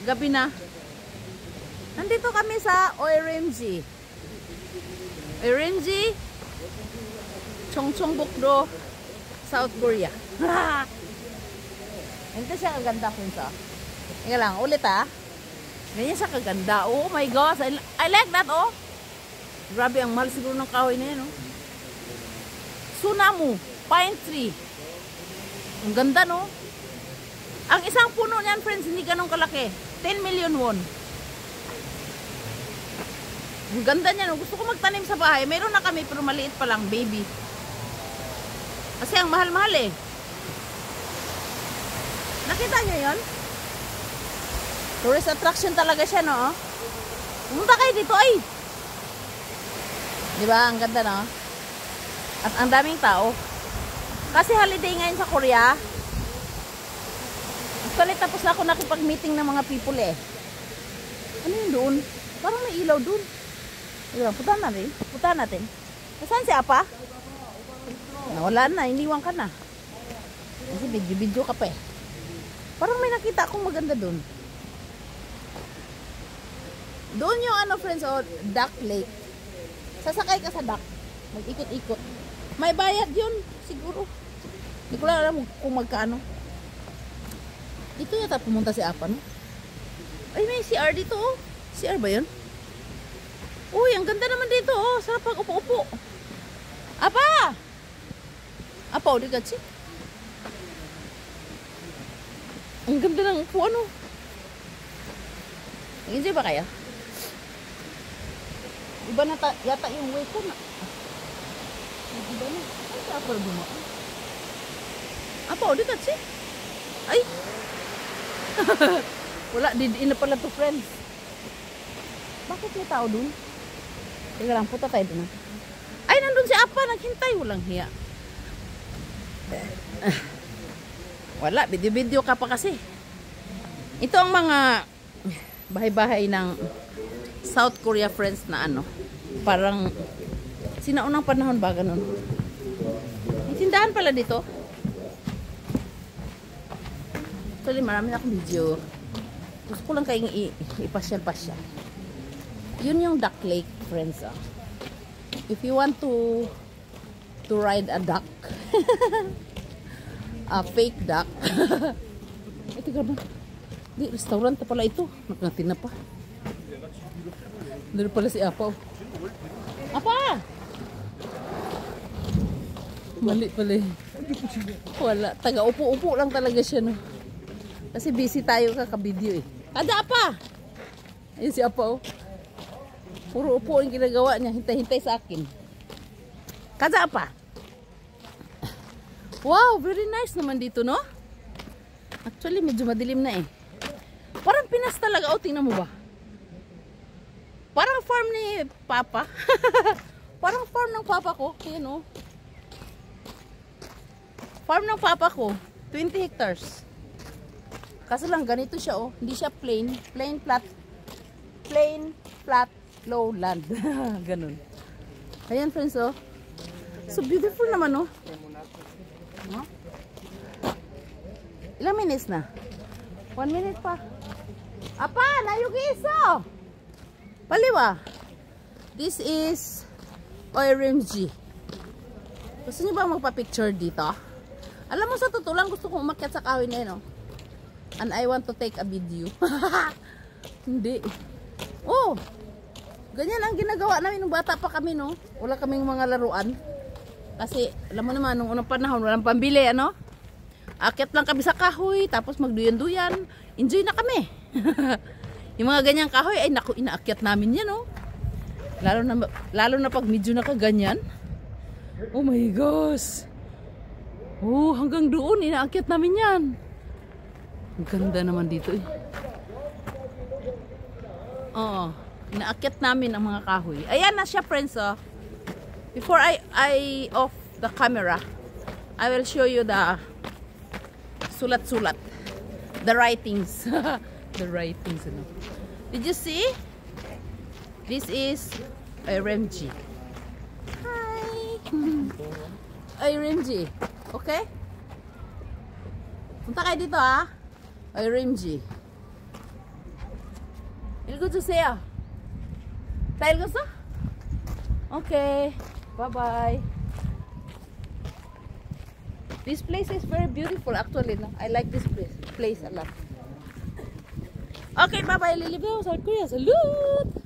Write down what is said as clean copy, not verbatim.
gabi na. Nandito kami sa Oirimji. Oirimji, Chongcheongbuk-do, South Korea. Ito siya kaganda, friends. Ika lang, ulit Ganyan siya kaganda. Oh my gosh, I like that, oh. Grabe, ang mahal siguro ng kahoy na yan, oh. Sunamu, pine tree. Ang ganda, no? Ang isang puno niyan, friends, hindi ganun kalaki. 10 million won. Ang ganda niya, no? Gusto ko magtanim sa bahay. Meron na kami, pero maliit pa lang, baby. Kasi ang mahal-mahal, eh. Nakita niyo yon? Tourist attraction talaga siya, no? Pumunta kayo dito, ay! Diba? Ang ganda, no? At ang daming tao. Kasi holiday ngayon sa Korea. Actually, tapos na ako nakipag-meeting ng mga people, eh. Ano yun doon? Parang may ilaw doon. Punta natin. Nasaan si Apa? Nawala na, iniwan ka na. Kasi video ka pa, eh. Parang may nakita akong maganda doon. Doon yung ano, friends, Duck Lake. Sasakay ka sa duck. Mag-ikot-ikot. May bayad yun, siguro. Hindi ko lang alam kung magkano. Dito yata pumunta si Apa, no? Ay, may CR dito, oh. CR ba yun? Uy, ang ganda naman dito, oh. Sarap pag upo-upo. Apa! Apa, ulit kasi. Ang ganda ng upuan, oh. Nag-enjoy ba kaya? Iba na yata yung way ko na. Iba na. Ay, apa dumaan? Apa, ulit kasi. Ay! Wala, didiin na pala to, friends. Bakit may tao dun? Teka lang, puta tayo dun. Ay, nandun si Apa, naghintay. Walang hiya. Wala, video-video ka pa kasi. Ito ang mga bahay-bahay ng South Korea, friends, na ano. Parang sinaunang panahon ba ganun? May tindahan pala dito. Actually, marami na akong video. Gusto ko lang kayong ipasyal-pasyal. Yun yung Duck Lake, friends. If you want to ride a duck, a fake duck. Ay, tiga ba? Di, restaurant na pala ito. Nakatin na pa. Doon pala si Apa. Apa! Mali pala eh. Wala. Taga-upo-upo lang talaga siya, no? Kasi busy tayo kaka-video, eh. Kada Apa! Ayun si Apa, oh. Puro upo yung ginagawa niya. Hintay-hintay sa akin. Kada Apa! Wow, very nice naman dito, no? Actually, medyo madilim na, eh. Parang Pinas talaga, oh. Tingnan mo ba? Parang farm ni Papa. Parang farm ng Papa ko. Ayan, oh. Farm ng Papa ko. 20 hectares. Kaso lang, ganito siya, oh. Hindi siya plain. Plain, flat, lowland. Ganun. Ayan, friends, oh. So beautiful naman, oh. Huh? Ilang minutes na? 1 minute pa. Apa, nayugiso! Paliwa. This is Oirimji. Gusto niyo ba magpa-picture dito? Alam mo, sa totoo lang, gusto kong umakyat sa kahoy na yun, oh. And I want to take a video. Hindi. Oh! Ganyan ang ginagawa namin nung bata pa kami, no? Wala kaming mga laruan. Kasi, alam mo naman, nung unang panahon, walang pambili, ano? Akyat lang kami sa kahoy, tapos magduyan-duyan. Enjoy na kami. Yung mga ganyang kahoy, ay naku, inaakyat namin yan, no? Lalo na pag medyo nakaganyan. Oh my gosh. Oh, hanggang doon, inaakyat namin yan. Ang ganda naman dito, eh. Oo. Inaakyat namin ang mga kahoy. Ayan na siya, friends, oh. Before I off the camera, I will show you the sulat-sulat. The writings. The writings, ano. Did you see? This is Oirimji. Hi. Oirimji. Okay? Punta kayo dito, ha? Oirimji. 읽어주세요. 다 읽었어? Okay. Bye-bye. This place is very beautiful actually. No? I like this place a lot. Okay, bye-bye. Lilibel, South Korea. Salute!